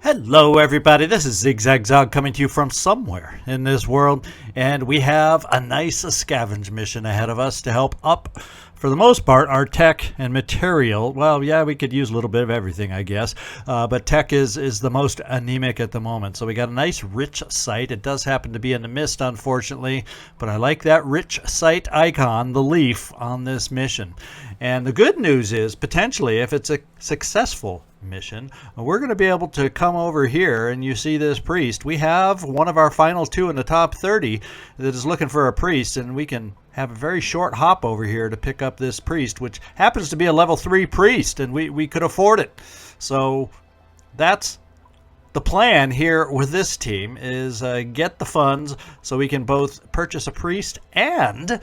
Hello everybody, this is ZigZagZog coming to you from somewhere in this world, and we have a nice scavenge mission ahead of us to help up, for the most part, our tech and material. Well, yeah, we could use a little bit of everything, I guess, but tech is the most anemic at the moment. So we got a nice rich site. It does happen to be in the mist, unfortunately, but I like that rich site icon, the leaf, on this mission. And the good news is, potentially, if it's a successful mission, we're going to be able to come over here, and you see this priest. We have one of our final two in the top 30 that is looking for a priest, and we can have a very short hop over here to pick up this priest, which happens to be a level 3 priest, and we could afford it. So that's the plan here with this team, is get the funds so we can both purchase a priest and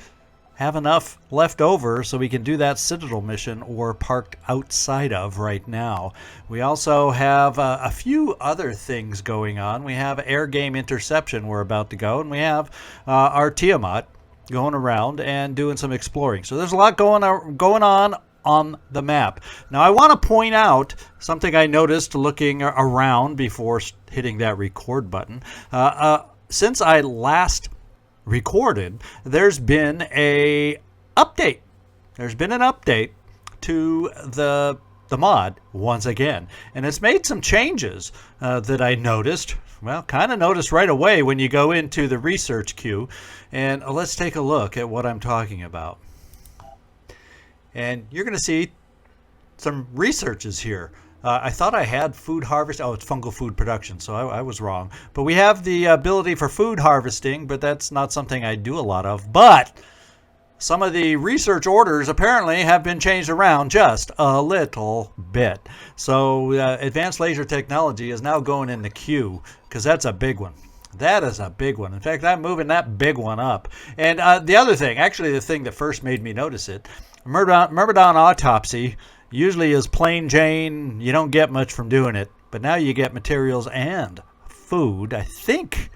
have enough left over so we can do that Citadel mission we're parked outside of right now. We also have a few other things going on. We have air game interception we're about to go, and we have our Tiamat going around and doing some exploring. So there's a lot going on the map. Now I want to point out something I noticed looking around before hitting that record button. Since I last recorded, there's been an update. There's been an update to the mod once again, and it's made some changes that I noticed. Well, kind of noticed right away when you go into the research queue, and let's take a look at what I'm talking about. And you're going to see some researches here. I thought I had food harvest. Oh, it's fungal food production, so I was wrong. But we have the ability for food harvesting, but that's not something I do a lot of. But some of the research orders apparently have been changed around just a little bit. So advanced laser technology is now going in the queue, because that's a big one. That is a big one. In fact, I'm moving that big one up. And the other thing, actually the thing that first made me notice it, Myrmidon Autopsy usually is plain Jane. You don't get much from doing it, but now you get materials and food. I think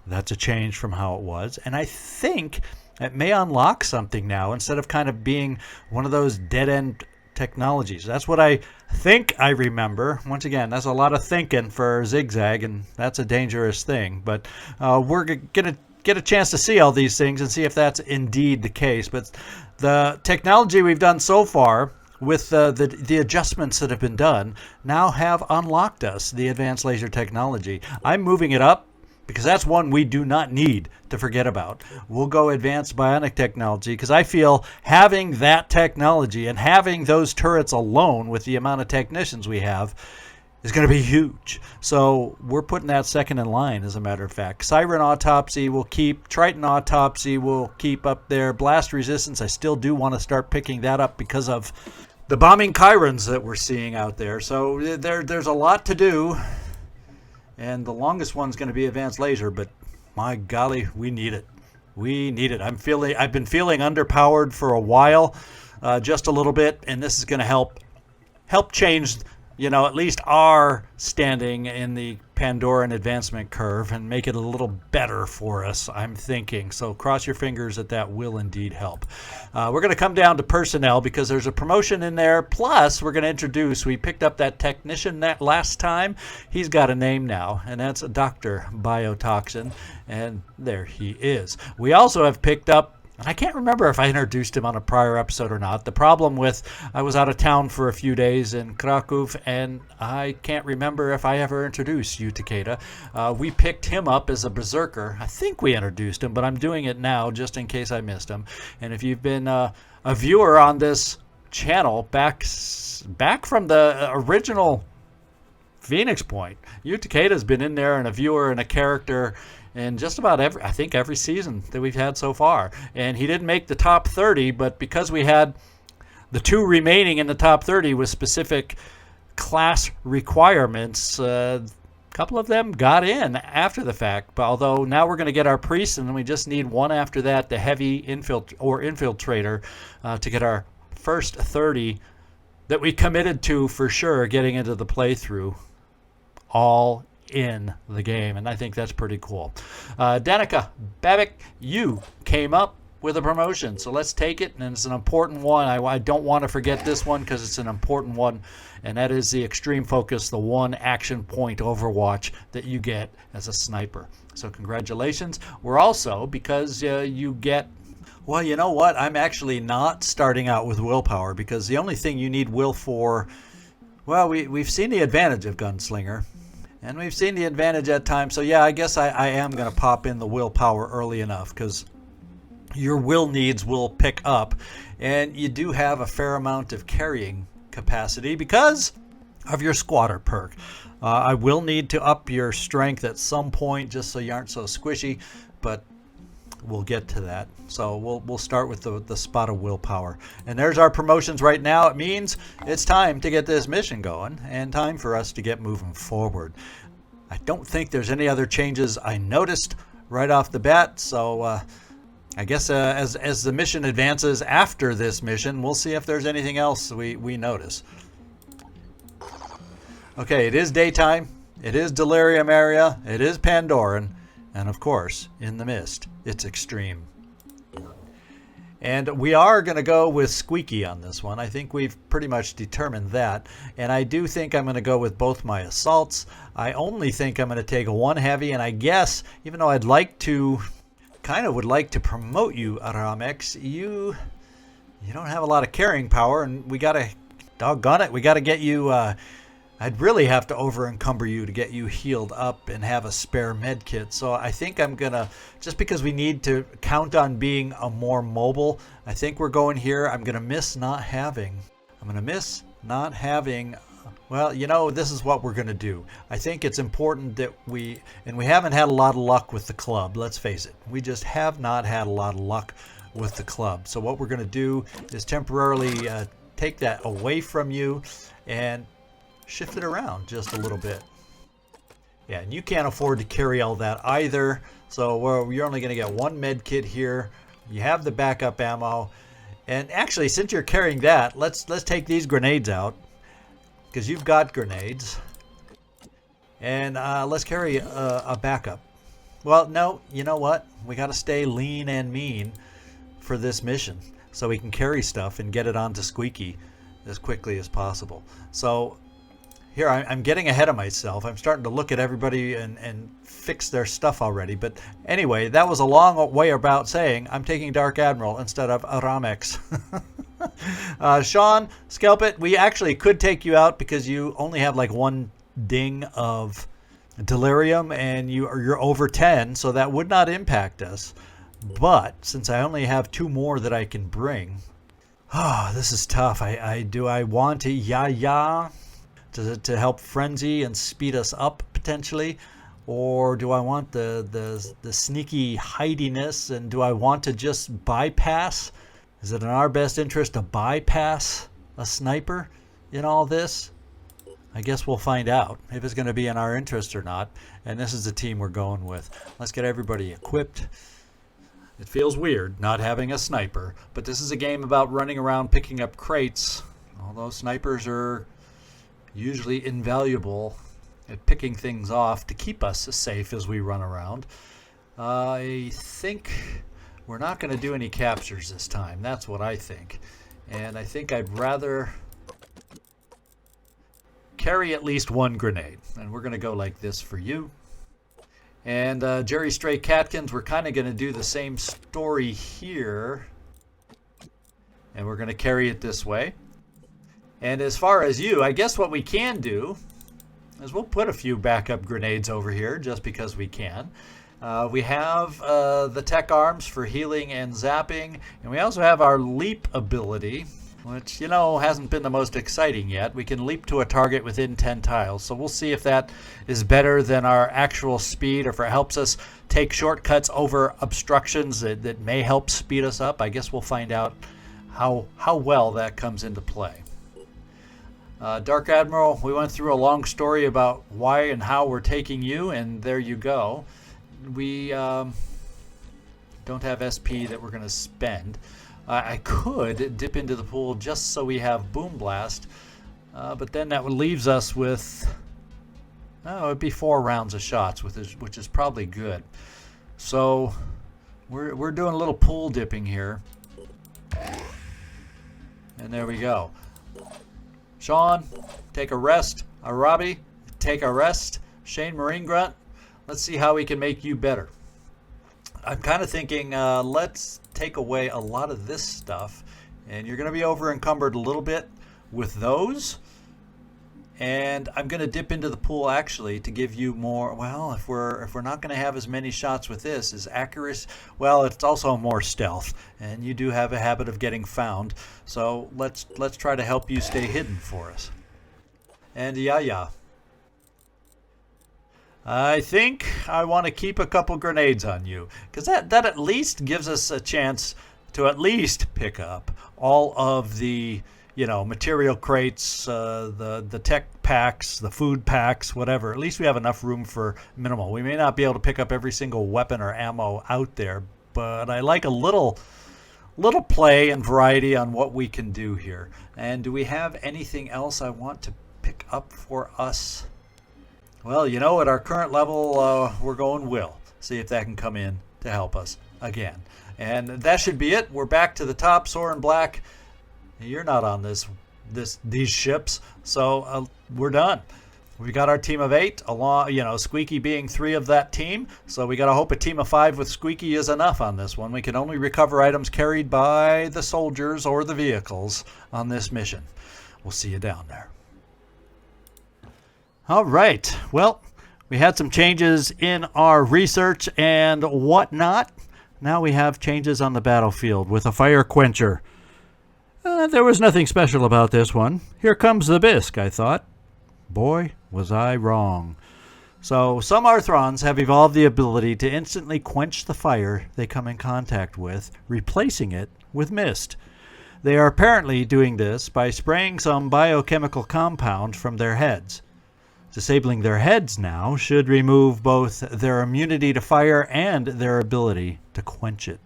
that's a change from how it was, and I think it may unlock something now instead of kind of being one of those dead-end technologies. That's what I think I remember. Once again, that's a lot of thinking for ZigZag, and that's a dangerous thing, but we're going to get a chance to see all these things and see if that's indeed the case. But the technology we've done so far, with the adjustments that have been done, now have unlocked us the advanced laser technology. I'm moving it up because that's one we do not need to forget about. We'll go advanced bionic technology because I feel having that technology and having those turrets alone with the amount of technicians we have is going to be huge. So we're putting that second in line, as a matter of fact. Siren Autopsy will keep. Triton Autopsy will keep up there. Blast Resistance, I still do want to start picking that up because of the bombing Chirons that we're seeing out there. So there's a lot to do, and the longest one's going to be advanced laser, but my golly, we need it. We need it. I've been feeling underpowered for a while, just a little bit, and this is going to help change, at least our standing in the Pandoran advancement curve and make it a little better for us, I'm thinking. So cross your fingers that will indeed help. We're going to come down to personnel because there's a promotion in there. Plus, we're going to introduce, we picked up that technician that last time. He's got a name now, and that's Dr. Biotoxin, and there he is. We also have picked up, and I can't remember if I introduced him on a prior episode or not. The problem with, I was out of town for a few days in Krakow, and I can't remember if I ever introduced you, Takeda. We picked him up as a berserker. I think we introduced him, but I'm doing it now just in case I missed him. And if you've been a viewer on this channel back from the original Phoenix Point, you, Takeda's been in there and a viewer and a character in just about every season that we've had so far. And he didn't make the top 30, but because we had the two remaining in the top 30 with specific class requirements, a couple of them got in after the fact. But although now we're going to get our priest, and then we just need one after that, the heavy infiltrator, to get our first 30 that we committed to for sure getting into the playthrough all in the game, and I think that's pretty cool. Danica Babic, you came up with a promotion. So let's take it, and it's an important one. I don't want to forget this one because it's an important one, and that is the Extreme Focus, the one action point Overwatch that you get as a sniper. So congratulations. We're also, because you get... Well, you know what? I'm actually not starting out with willpower, because the only thing you need will for... Well, we've seen the advantage of Gunslinger, and we've seen the advantage at times. So yeah, I guess I am going to pop in the willpower early enough, because your will needs will pick up, and you do have a fair amount of carrying capacity because of your squatter perk. I will need to up your strength at some point just so you aren't so squishy, but we'll get to that. So we'll start with the spot of willpower. And there's our promotions right now. It means it's time to get this mission going and time for us to get moving forward. I don't think there's any other changes I noticed right off the bat, so I guess as the mission advances after this mission, we'll see if there's anything else we notice. Okay, it is daytime, it is Delirium area, it is Pandoran, and of course, in the mist, it's extreme. And we are going to go with Squeaky on this one. I think we've pretty much determined that. And I do think I'm going to go with both my assaults. I only think I'm going to take one heavy, and I guess, even though I'd like to... kind of would like to promote you, Aramex. You don't have a lot of carrying power, and we gotta, doggone it, we gotta get you, I'd really have to over encumber you to get you healed up and have a spare med kit. So I think I'm gonna, just because we need to count on being a more mobile, I think we're going here. I'm gonna miss not having, well, you know, this is what we're going to do. I think it's important that we haven't had a lot of luck with the club, let's face it. We just have not had a lot of luck with the club. So what we're going to do is temporarily take that away from you and shift it around just a little bit. Yeah, and you can't afford to carry all that either. So you're only going to get one med kit here. You have the backup ammo. And actually, since you're carrying that, let's take these grenades out, because you've got grenades, and let's carry a backup. Well, no, you know what? We got to stay lean and mean for this mission so we can carry stuff and get it onto Squeaky as quickly as possible. So here, I'm getting ahead of myself. I'm starting to look at everybody and fix their stuff already. But anyway, that was a long way about saying I'm taking Dark Admiral instead of Aramex. Sean, Scalp It, we actually could take you out because you only have like one ding of delirium and you're over 10, so that would not impact us. But since I only have 2 more that I can bring, this is tough. Do I want to to help frenzy and speed us up potentially, or do I want the sneaky hidiness, and do I want to just bypass? Is it in our best interest to bypass a sniper in all this? I guess we'll find out if it's going to be in our interest or not. And this is the team we're going with. Let's get everybody equipped. It feels weird not having a sniper, but this is a game about running around picking up crates. Although snipers are usually invaluable at picking things off to keep us safe as we run around. I think we're not going to do any captures this time. That's what I think. And I think I'd rather carry at least 1 grenade. And we're going to go like this for you. And Jerry Stray Catkins, we're kind of going to do the same story here. And we're going to carry it this way. And as far as you, I guess what we can do is we'll put a few backup grenades over here just because we can. We have the tech arms for healing and zapping, and we also have our leap ability, which, you know, hasn't been the most exciting yet. We can leap to a target within 10 tiles, so we'll see if that is better than our actual speed, or if it helps us take shortcuts over obstructions that may help speed us up. I guess we'll find out how well that comes into play. Dark Admiral, we went through a long story about why and how we're taking you, and there you go. We don't have SP that we're going to spend. I could dip into the pool just so we have Boom Blast, but then that leaves us with, it'd be 4 rounds of shots, which is probably good. So We're doing a little pool dipping here. And there we go. Sean, take a rest. Arabi, take a rest. Shane Marine Grunt, let's see how we can make you better. I'm kind of thinking let's take away a lot of this stuff. And you're going to be over encumbered a little bit with those. And I'm going to dip into the pool actually to give you more. Well, if we're not going to have as many shots with this, is accuracy. Well, it's also more stealth, and you do have a habit of getting found. So let's try to help you stay hidden for us. And yeah. I think I want to keep a couple grenades on you, because that at least gives us a chance to at least pick up all of the material crates, the tech packs, the food packs, whatever. At least we have enough room for minimal. We may not be able to pick up every single weapon or ammo out there, but I like a little play and variety on what we can do here. And do we have anything else I want to pick up for us? Well, at our current level, we're going Will. See if that can come in to help us again. And that should be it. We're back to the top, Soren Black. You're not on these ships, so we're done. We got our team of 8, along, Squeaky being 3 of that team. So we got to hope a team of 5 with Squeaky is enough on this one. We can only recover items carried by the soldiers or the vehicles on this mission. We'll see you down there. All right. Well, we had some changes in our research and whatnot. Now we have changes on the battlefield with a fire quencher. There was nothing special about this one. Here comes the bisque, I thought. Boy, was I wrong. So, some Arthrons have evolved the ability to instantly quench the fire they come in contact with, replacing it with mist. They are apparently doing this by spraying some biochemical compound from their heads. Disabling their heads now should remove both their immunity to fire and their ability to quench it.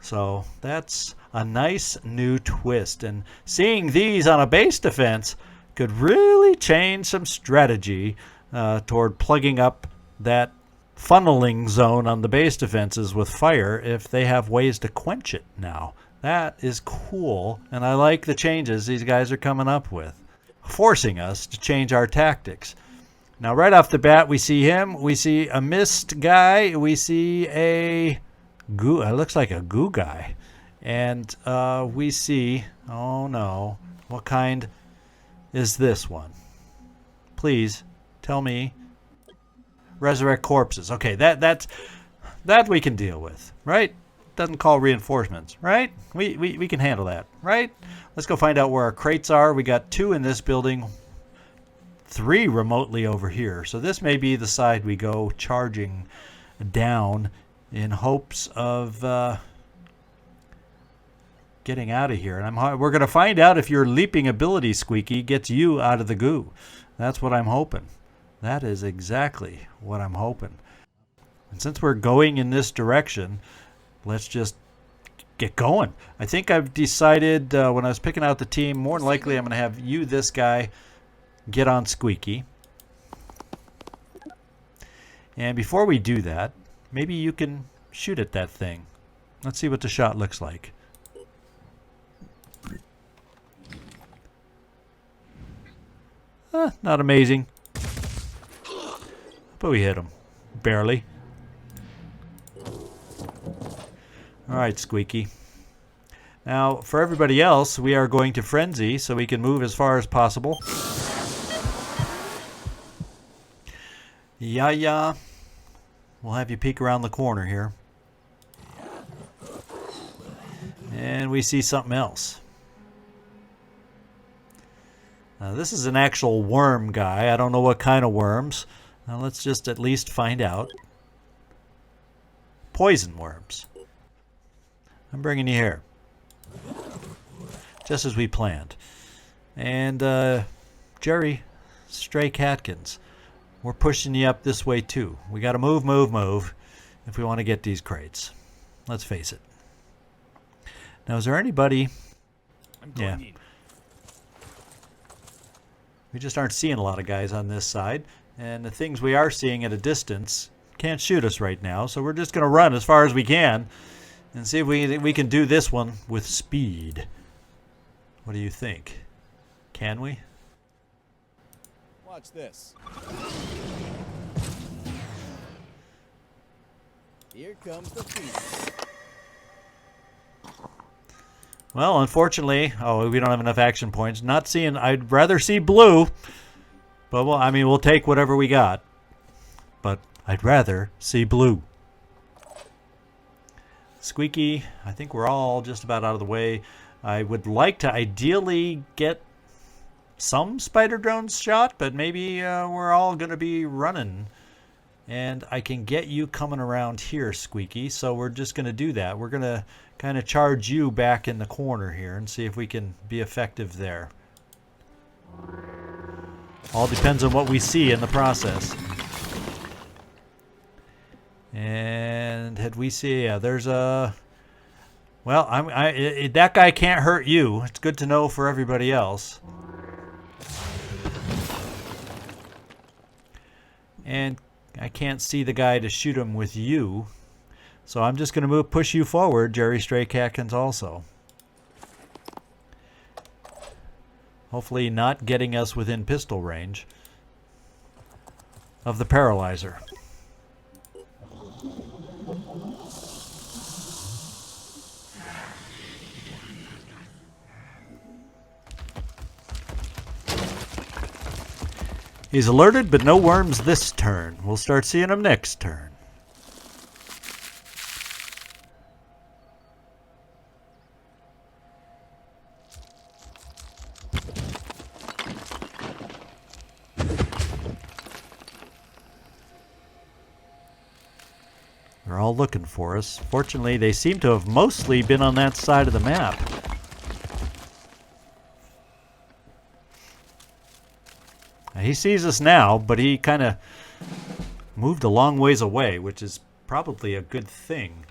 So that's a nice new twist, and seeing these on a base defense could really change some strategy toward plugging up that funneling zone on the base defenses with fire if they have ways to quench it now. That is cool, and I like the changes these guys are coming up with, forcing us to change our tactics. Now right off the bat we see him, we see a mist guy, we see a goo, it looks like a goo guy. And we see, oh no, what kind is this one? Please tell me. Resurrect corpses. Okay, that we can deal with, right? Doesn't call reinforcements, right? We can handle that, right? Let's go find out where our crates are. We got 2 in this building, 3 remotely over here. So this may be the side we go charging down in hopes of getting out of here. And we're going to find out if your leaping ability, Squeaky, gets you out of the goo. That's what I'm hoping. That is exactly what I'm hoping. And since we're going in this direction, let's just get going. I think I've decided when I was picking out the team, more than likely I'm going to have you, this guy, get on Squeaky. And before we do that, maybe you can shoot at that thing. Let's see what the shot looks like. Not amazing. But we hit him. Barely. Alright, Squeaky. Now, for everybody else, we are going to frenzy so we can move as far as possible. Yeah. We'll have you peek around the corner here. And we see something else. Now, this is an actual worm guy. I don't know what kind of worms. Now, let's just at least find out. Poison worms. I'm bringing you here. Just as we planned. And Jerry Stray Catkins, we're pushing you up this way too. We got to move if we want to get these crates. Let's face it. Now, is there anybody? Yeah. We just aren't seeing a lot of guys on this side. And the things we are seeing at a distance can't shoot us right now. So we're just going to run as far as we can and see if we can do this one with speed. What do you think? Can we? Watch this. Here comes the feast. Well, unfortunately, we don't have enough action points. Not seeing. I'd rather see blue, but well, I mean, we'll take whatever we got. But I'd rather see blue. Squeaky, I think we're all just about out of the way. I would like to ideally get some spider drones shot, but maybe we're all going to be running. And I can get you coming around here, Squeaky, so we're just going to do that. We're going to kind of charge you back in the corner here and see if we can be effective there. All depends on what we see in the process. And had we see, yeah, there's a... Well, that guy can't hurt you. It's good to know for everybody else. And I can't see the guy to shoot him with you. So I'm just going to push you forward, Jerry Stray Catkins also. Hopefully not getting us within pistol range of the paralyzer. He's alerted, but no worms this turn. We'll start seeing him next turn. They're all looking for us. Fortunately, they seem to have mostly been on that side of the map. He sees us now, but he kind of moved a long ways away, which is probably a good thing.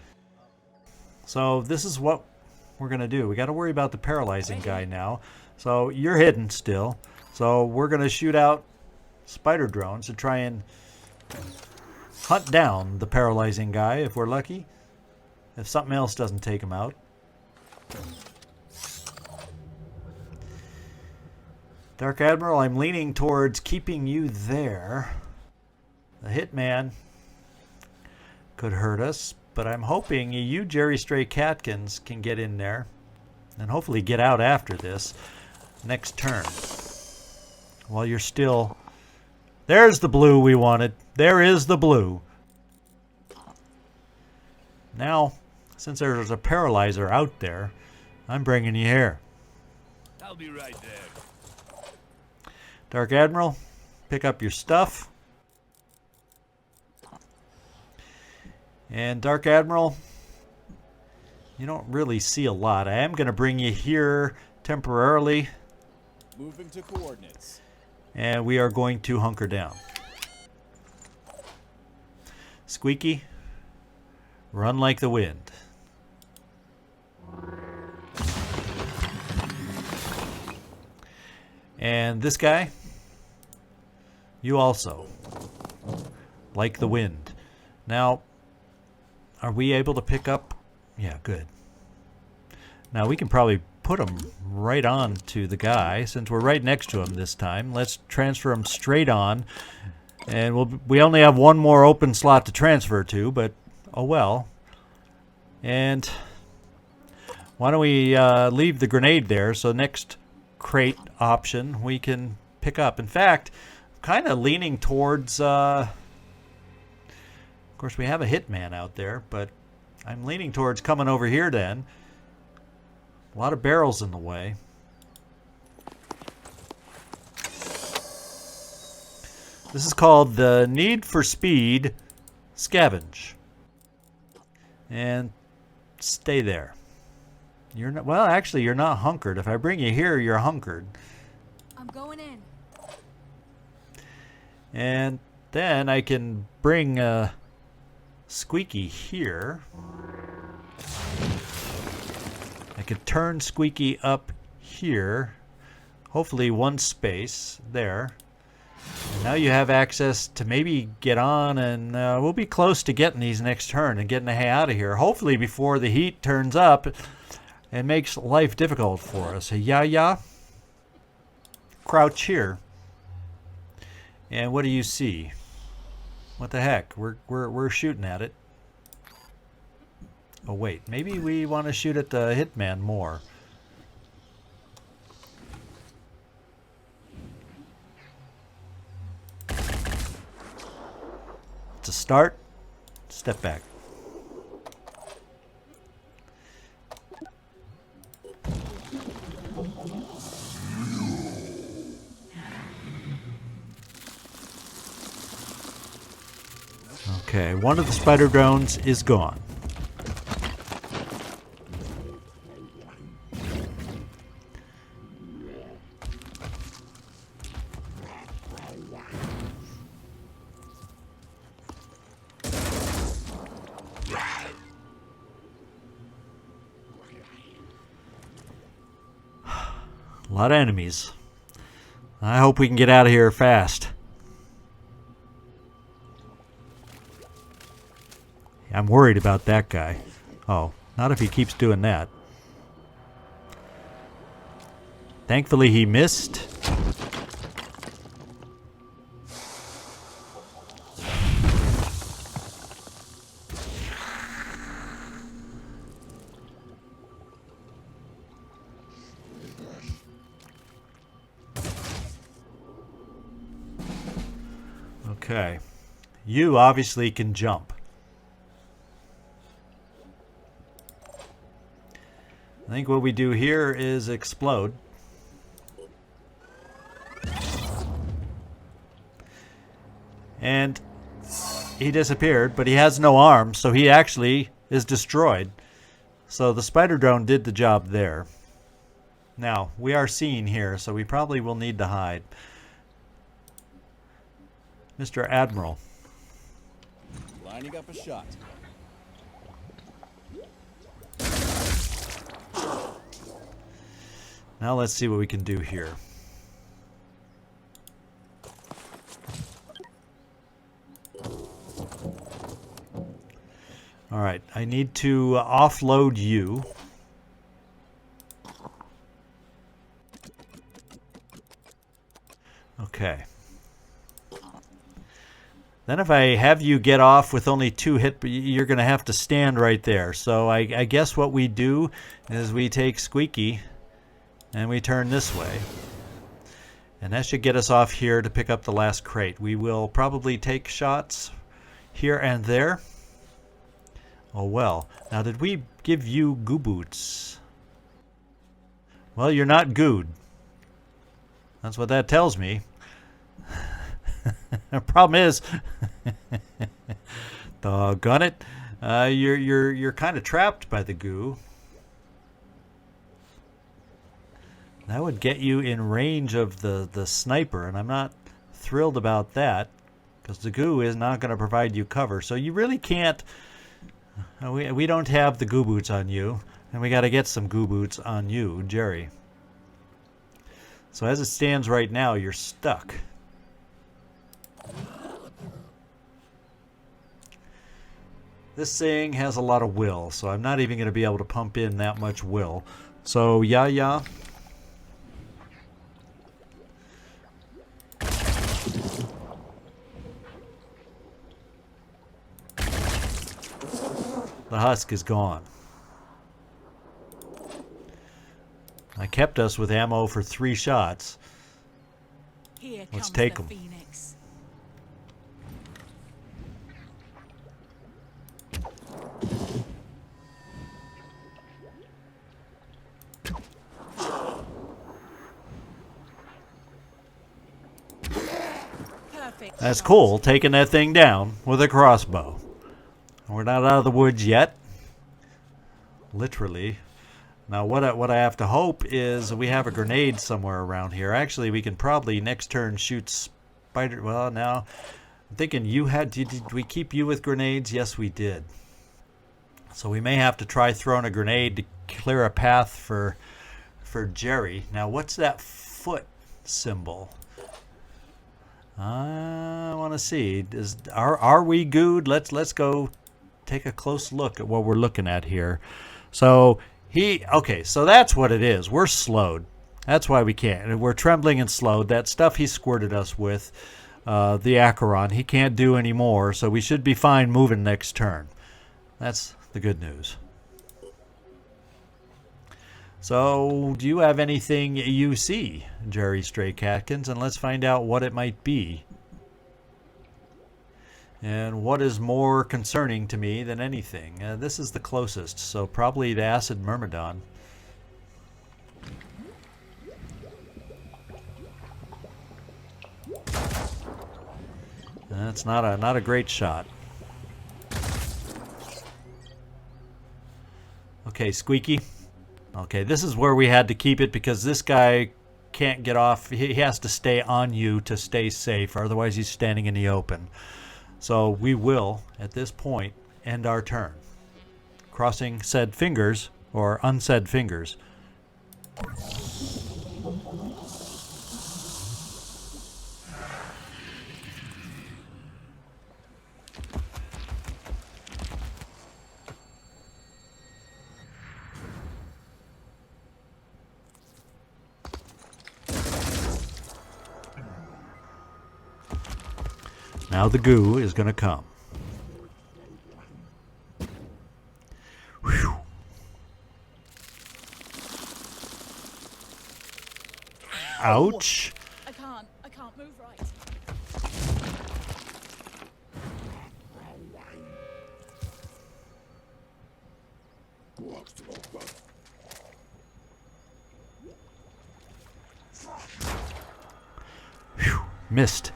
So this is what we're going to do. We got to worry about the paralyzing guy now. So you're hidden still. So we're going to shoot out spider drones to try and hunt down the paralyzing guy if we're lucky. If something else doesn't take him out. Dark Admiral, I'm leaning towards keeping you there. The hitman could hurt us, but I'm hoping you, Jerry Stray Catkins, can get in there and hopefully get out after this next turn. While you're still... There's the blue we wanted. There is the blue. Now, since there's a paralyzer out there, I'm bringing you here. I'll be right there. Dark Admiral, pick up your stuff. And Dark Admiral, you don't really see a lot. I am going to bring you here temporarily. Moving to coordinates. And we are going to hunker down. Squeaky, run like the wind. And this guy, you also, like the wind. Now, are we able to pick up? Yeah, good. Now we can probably put him right on to the guy since we're right next to him this time. Let's transfer him straight on. And we only have one more open slot to transfer to, but oh well. And why don't we leave the grenade there so next crate option we can pick up. In fact, kind of leaning towards of course we have a hitman out there, but I'm leaning towards coming over here then. A lot of barrels in the way. This is called the Need for Speed Scavenge. And stay there. You're not, well, actually, you're not hunkered. If I bring you here, you're hunkered. I'm going in. And then I can bring Squeaky here. I could turn Squeaky up here. Hopefully one space there. And Now you have access to maybe get on, and we'll be close to getting these next turn and getting the hay out of here. Hopefully before the heat turns up and makes life difficult for us. Yeah. Crouch here. And what do you see? What the heck? We're shooting at it. Oh wait, maybe we want to shoot at the hitman more. To start, step back. Okay, one of the spider drones is gone. A lot of enemies. I hope we can get out of here fast. I'm worried about that guy. Oh, not if he keeps doing that. Thankfully he missed. Okay. You obviously can jump. I think what we do here is explode. And he disappeared, but he has no arms, so he actually is destroyed. So the spider drone did the job there. Now, we are seen here, so we probably will need to hide. Mr. Admiral. Lining up a shot. Now let's see what we can do here. Alright, I need to offload you. Okay. Then if I have you get off with only 2 hit, you're going to have to stand right there. So I guess what we do is we take Squeaky and we turn this way. And that should get us off here to pick up the last crate. We will probably take shots here and there. Oh well. Now did we give you goo boots? Well, you're not gooed. That's what that tells me. The problem is, doggone it, you're kind of trapped by the goo. That would get you in range of the sniper, and I'm not thrilled about that because the goo is not going to provide you cover. So you really can't. We don't have the goo boots on you, and we got to get some goo boots on you, Jerry. So as it stands right now, you're stuck. This thing has a lot of will, so I'm not even going to be able to pump in that much will. So, yeah. The husk is gone. I kept us with ammo for 3 shots. Here Let's comes take the 'em. Phoenix. Perfect. That's shot. cool, taking that thing down with a crossbow. We're not out of the woods yet. Literally. Now what I have to hope is we have a grenade somewhere around here. Actually, we can probably next turn shoot spider. Well, now I'm thinking you had. Did we keep you with grenades? Yes, we did. So we may have to try throwing a grenade to clear a path for Jerry. Now what's that foot symbol? I want to see. Are we good? Let's go take a close look at what we're looking at here. So okay, so that's what it is. We're slowed. That's why we can't. We're trembling and slowed. That stuff he squirted us with, the Arthron, he can't do anymore, so we should be fine moving next turn. That's the good news. So, do you have anything you see, Jerry Stray Catkins? And let's find out what it might be. And what is more concerning to me than anything? This is the closest, so probably the Acid Myrmidon. That's not a great shot. Okay, Squeaky. Okay, this is where we had to keep it because this guy can't get off. He has to stay on you to stay safe, or otherwise he's standing in the open. So we will, at this point, end our turn. Crossing said fingers, or unsaid fingers. Now the goo is going to come. Whew. Ouch. I can't move right. Whew. Missed.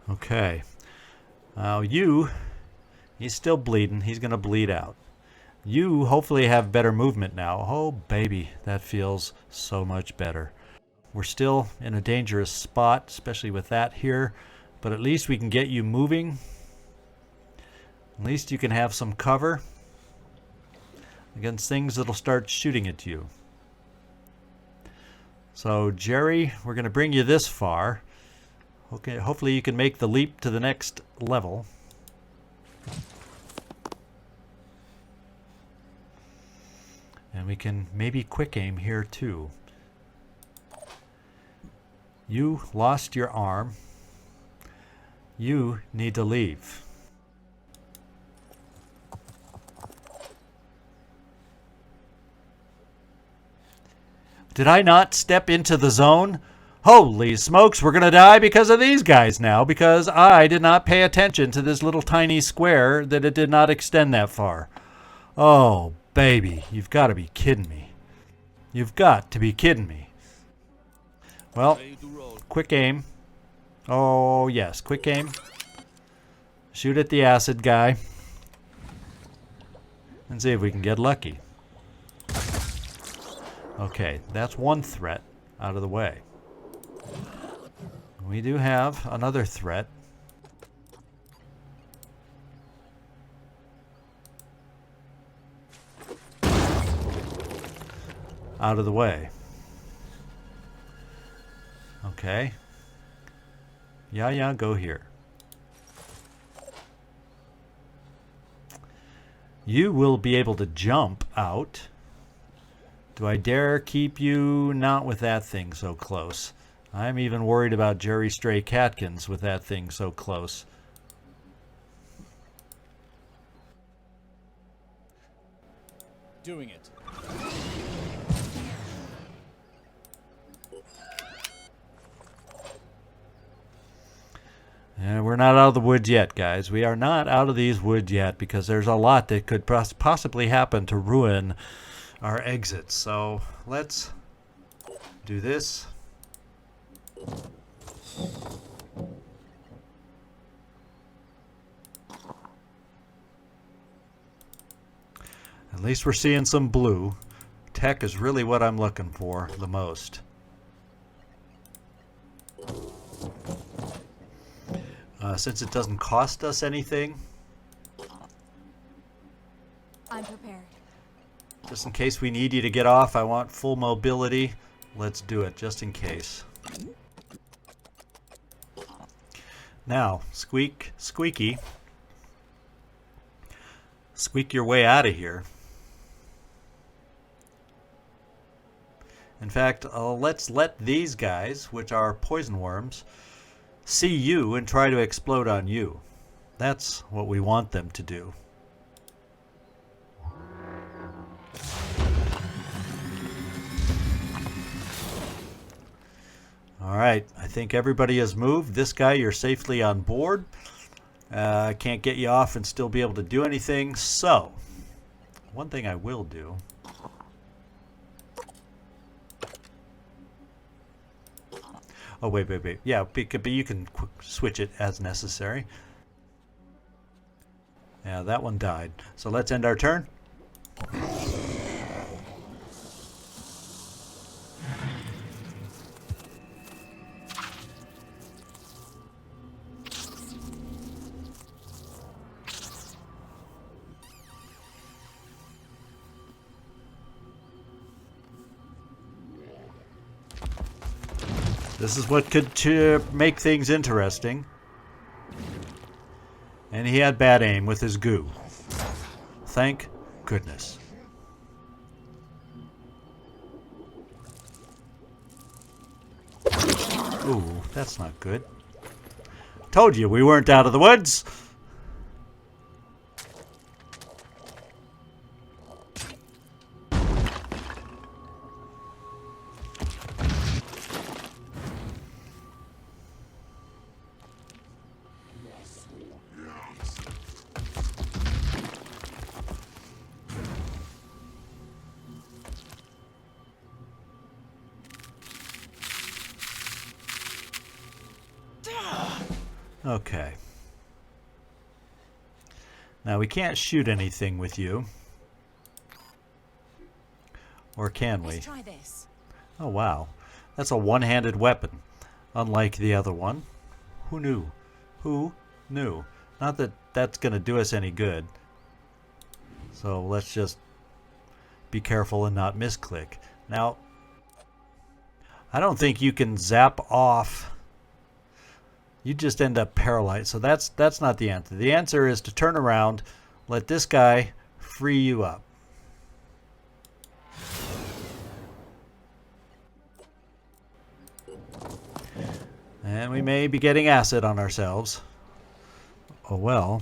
Okay. Now he's still bleeding. He's going to bleed out. You hopefully have better movement now. Oh, baby, that feels so much better. We're still in a dangerous spot, especially with that here, but at least we can get you moving. At least you can have some cover against things that'll start shooting at you. So, Jerry, we're going to bring you this far. Okay, hopefully you can make the leap to the next level. And we can maybe quick aim here too. You lost your arm. You need to leave. Did I not step into the zone? Holy smokes, we're going to die because of these guys now, because I did not pay attention to this little tiny square that it did not extend that far. Oh, baby, you've got to be kidding me. You've got to be kidding me. Well, quick aim. Oh, yes, quick aim. Shoot at the acid guy. And see if we can get lucky. Okay, that's one threat out of the way. We do have another threat. Out of the way. Okay. Yeah, go here. You will be able to jump out. Do I dare keep you not with that thing so close? I'm even worried about Jerry Stray Catkins with that thing so close. Doing it. And we're not out of the woods yet, guys. We are not out of these woods yet because there's a lot that could possibly happen to ruin our exits. So let's do this. At least we're seeing some blue. Tech is really what I'm looking for the most. Since it doesn't cost us anything, I'm prepared. just in case we need you to get off, I want full mobility. Let's do it, just in case. Now, squeaky. Squeak your way out of here. In fact, let's let these guys, which are poison worms, see you and try to explode on you. That's what we want them to do. Alright, I think everybody has moved. This guy, you're safely on board. Can't get you off and still be able to do anything. So, one thing I will do. Oh, wait. Yeah, but you can switch it as necessary. Yeah, that one died. So let's end our turn. This is what could make things interesting. And he had bad aim with his goo. Thank goodness. Ooh, that's not good. Told you we weren't out of the woods. Okay. Now we can't shoot anything with you. Or can we? Let's try this. Oh wow. That's a one-handed weapon. Unlike the other one. Who knew? Who knew? Not that that's going to do us any good. So let's just be careful and not misclick. Now, I don't think you can zap off. You just end up paralyzed. So that's not the answer. The answer is to turn around, let this guy free you up. And we may be getting acid on ourselves. Oh well.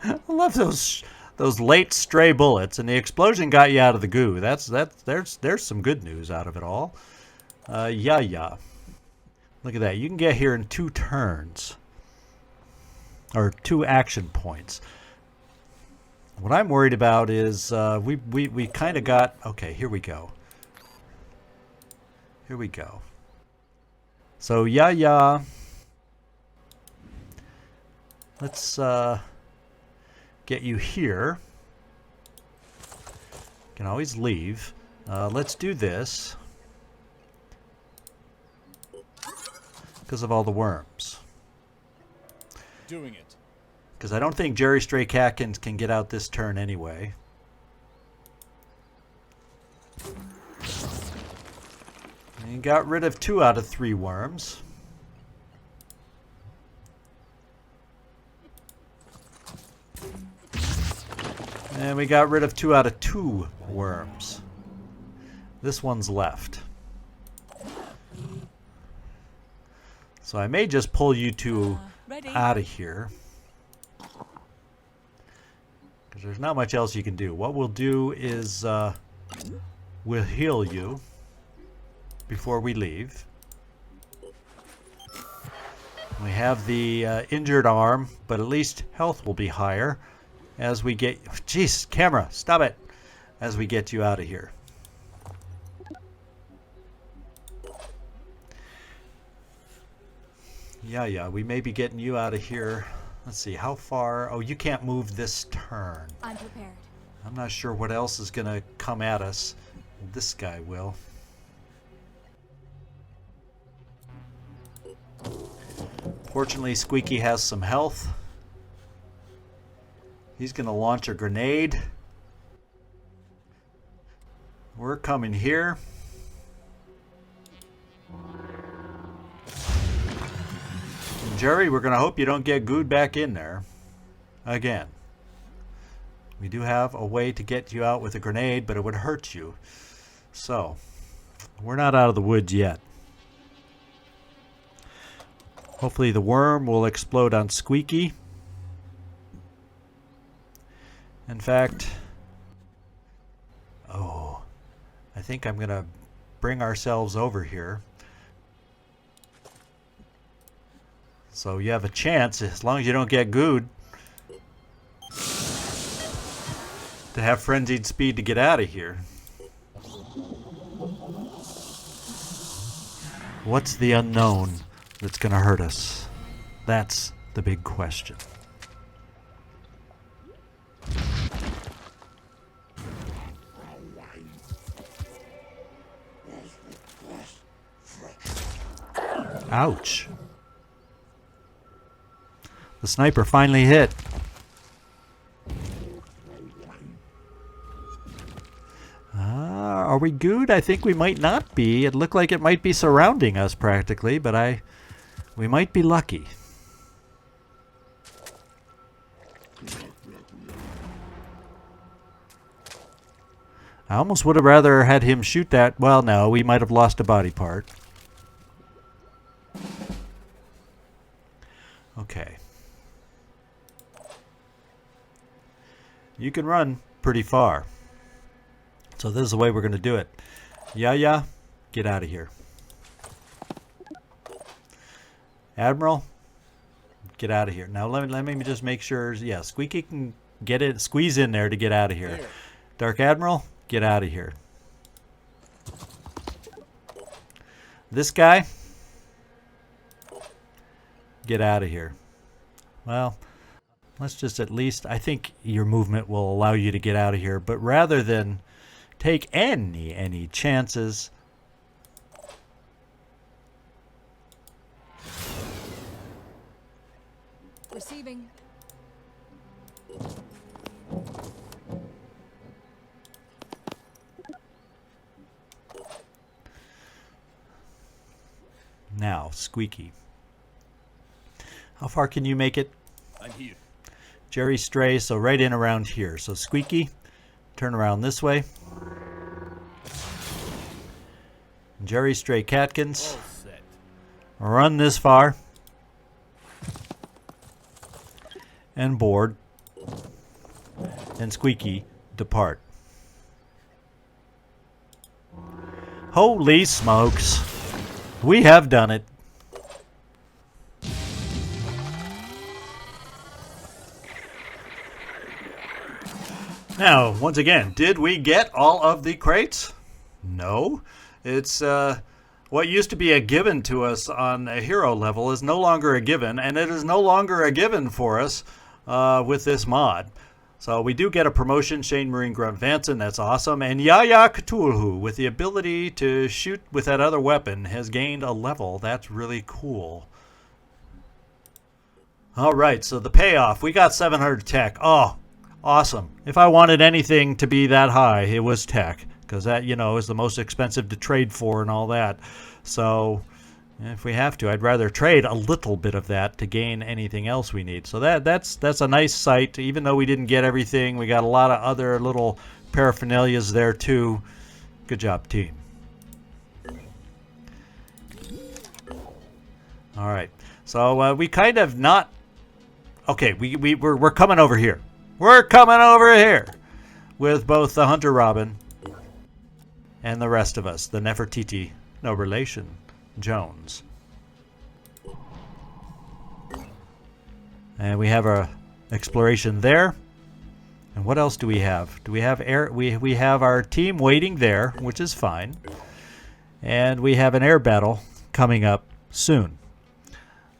I love those late stray bullets, and the explosion got you out of the goo. There's some good news out of it all. Yeah. Look at that. You can get here in 2 turns. Or 2 action points. What I'm worried about is we kind of got... Okay, here we go. Here we go. So, yeah. Let's get you here. Can always leave. Let's do this. Because of all the worms. Doing it. Because I don't think Jerry Stray Catkins can get out this turn anyway. And you got rid of 2 out of 3 worms. And we got rid of 2 out of 2 worms. This one's left. So I may just pull you 2 out of here. Because there's not much else you can do. What we'll do is we'll heal you before we leave. We have the injured arm, but at least health will be higher as we get... Jeez, camera, stop it! As we get you out of here. Yeah, we may be getting you out of here. Let's see, how far... Oh, you can't move this turn. I'm prepared. I'm not sure what else is going to come at us. This guy will. Fortunately, Squeaky has some health. He's going to launch a grenade. We're coming here. And Jerry, we're going to hope you don't get gooed back in there again. We do have a way to get you out with a grenade, but it would hurt you. So, we're not out of the woods yet. Hopefully the worm will explode on Squeaky. In fact, I think I'm going to bring ourselves over here. So you have a chance, as long as you don't get gooed, to have frenzied speed to get out of here. What's the unknown that's going to hurt us? That's the big question. Ouch. The sniper finally hit. Are we good? I think we might not be. It looked like it might be surrounding us practically, but we might be lucky. I almost would have rather had him shoot that. Well, no, we might have lost a body part. Okay. You can run pretty far. So this is the way we're going to do it. Yeah, get out of here. Admiral, get out of here. Now let me just make sure. Yeah, Squeaky can get it, squeeze in there to get out of here. Dark Admiral, get out of here. This guy, get out of here. Well, let's just at least, I think your movement will allow you to get out of here, but rather than take any chances, Receiving. now, Squeaky. How far can you make it? I'm here. Jerry Stray, so right in around here. So Squeaky, turn around this way. Jerry Stray Catkins, All set. run this far. And board. And Squeaky, depart. Holy smokes. We have done it. Now, once again, did we get all of the crates? No. It's what used to be a given to us on a hero level is no longer a given, and it is no longer a given for us with this mod. So we do get a promotion, Shane Marine Grunt Vanson, that's awesome. And Yaya Cthulhu, with the ability to shoot with that other weapon, has gained a level. That's really cool. All right, so the payoff. We got 700 tech. Oh, awesome. If I wanted anything to be that high, it was tech. Because that, you know, is the most expensive to trade for and all that. So if we have to, I'd rather trade a little bit of that to gain anything else we need. So that's a nice site. Even though we didn't get everything, we got a lot of other little paraphernalias there too. Good job, team. All right. So we kind of not. Okay, we're coming over here. We're coming over here with both the Hunter Robin and the rest of us, the Nefertiti, no relation, Jones. And we have our exploration there. And what else do we have? Do we have air? We have our team waiting there, which is fine. And we have an air battle coming up soon.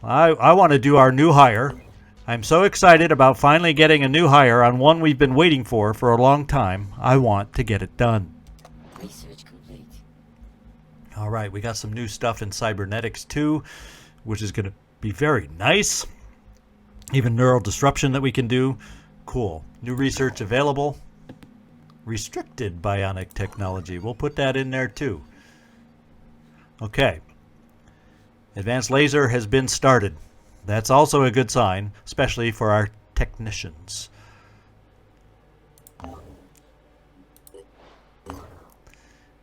I want to do our new hire, I'm so excited about finally getting a new hire on one we've been waiting for a long time. I want to get it done. Research complete. All right, we got some new stuff in cybernetics too, which is going to be very nice. Even neural disruption that we can do. Cool. New research available. Restricted bionic technology. We'll put that in there too. Okay. Advanced laser has been started. That's also a good sign, especially for our technicians.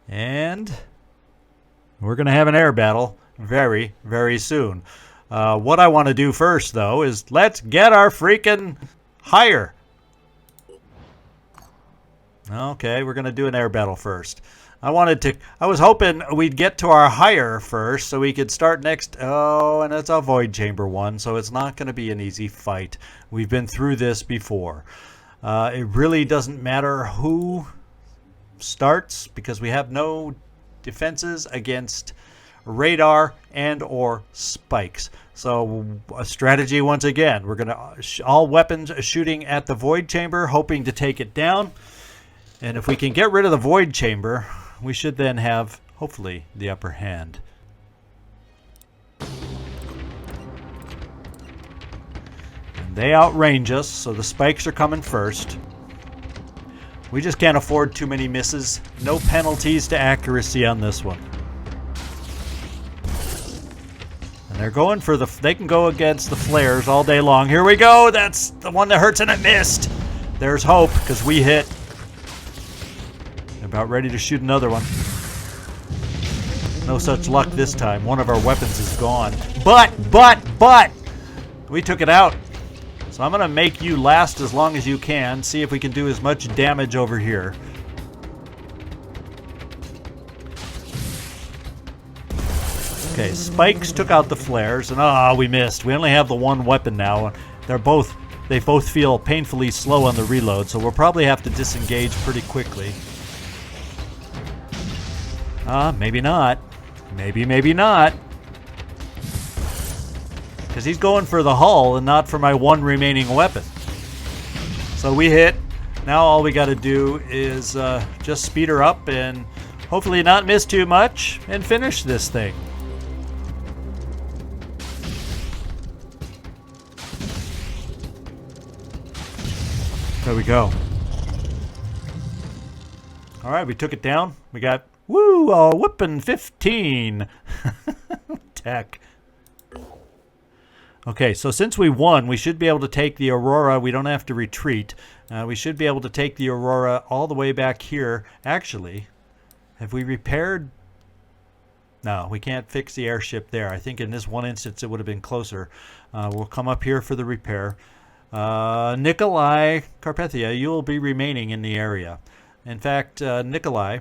And we're going to have an air battle very, very soon. What I want to do first, though, is let's get our freaking hire. Okay, we're going to do an air battle first. I was hoping we'd get to our hire first so we could start next. Oh, and it's a void chamber one, so it's not going to be an easy fight. We've been through this before. It really doesn't matter who starts because we have no defenses against radar and or spikes. So a strategy once again. We're going to all weapons shooting at the void chamber, hoping to take it down. And if we can get rid of the void chamber, we should then have, hopefully, the upper hand. And they outrange us, so the spikes are coming first. We just can't afford too many misses. No penalties to accuracy on this one. And they're going for they can go against the flares all day long. Here we go. That's the one that hurts and it missed. There's hope because we hit. About ready to shoot another one. No such luck this time. One of our weapons is gone. But! We took it out. So I'm going to make you last as long as you can. See if we can do as much damage over here. Okay, spikes took out the flares. And we missed. We only have the one weapon now. They both feel painfully slow on the reload. So we'll probably have to disengage pretty quickly. Maybe not. Maybe not. Because he's going for the hull and not for my one remaining weapon. So we hit. Now all we got to do is just speed her up and hopefully not miss too much and finish this thing. There we go. All right, we took it down. We got... Woo! A whoopin' 15! Tech. Okay, so since we won, we should be able to take the Aurora. We don't have to retreat. We should be able to take the Aurora all the way back here. Actually, have we repaired? No, we can't fix the airship there. I think in this one instance it would have been closer. We'll come up here for the repair. Nikolai Carpathia, you will be remaining in the area. In fact, Nikolai...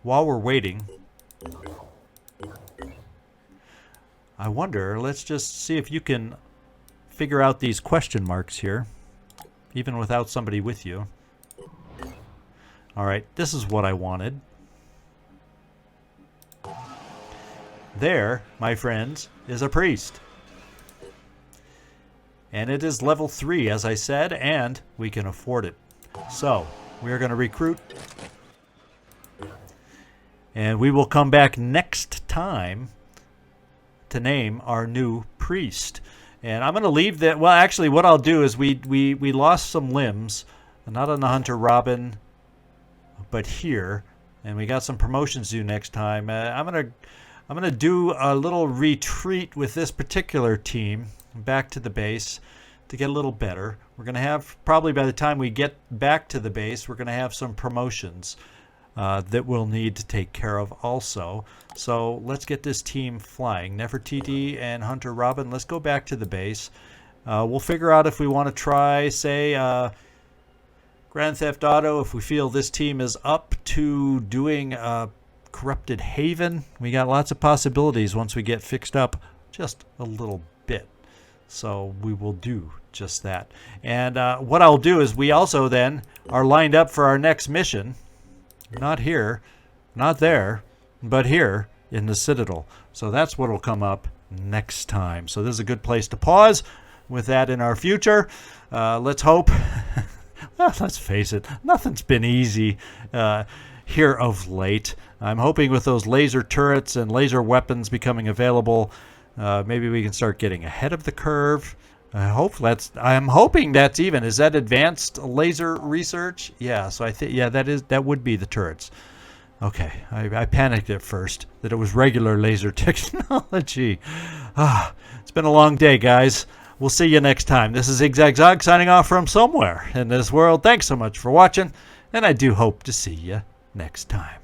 While we're waiting, I wonder, let's just see if you can figure out these question marks here, even without somebody with you. All right, this is what I wanted. There, my friends, is a priest. And it is level 3, as I said, and we can afford it. So, we are going to recruit. And we will come back next time to name our new priest. And I'm going to leave that. Well, actually, what I'll do is we lost some limbs, not on the Hunter Robin, but here. And we got some promotions due next time. I'm gonna do a little retreat with this particular team back to the base to get a little better. We're going to have, probably by the time we get back to the base, we're going to have some promotions that we'll need to take care of also. So let's get this team flying. Nefertiti and Hunter Robin, let's go back to the base. We'll figure out if we want to try, say, Grand Theft Auto, if we feel this team is up to doing Corrupted Haven. We got lots of possibilities once we get fixed up just a little bit. So we will do just that. And what I'll do is we also then are lined up for our next mission. Not here, not there, but here in the Citadel. So that's what will come up next time. So this is a good place to pause. with that in our future. Let's hope. Well, let's face it, nothing's been easy here of late. I'm hoping with those laser turrets and laser weapons becoming available, maybe we can start getting ahead of the curve. I'm hoping that's even. Is that advanced laser research? Yeah, so I think that would be the turrets. Okay, I panicked at first that it was regular laser technology. It's been a long day, guys. We'll see you next time. This is ZigZagZog signing off from somewhere in this world. Thanks so much for watching, and I do hope to see you next time.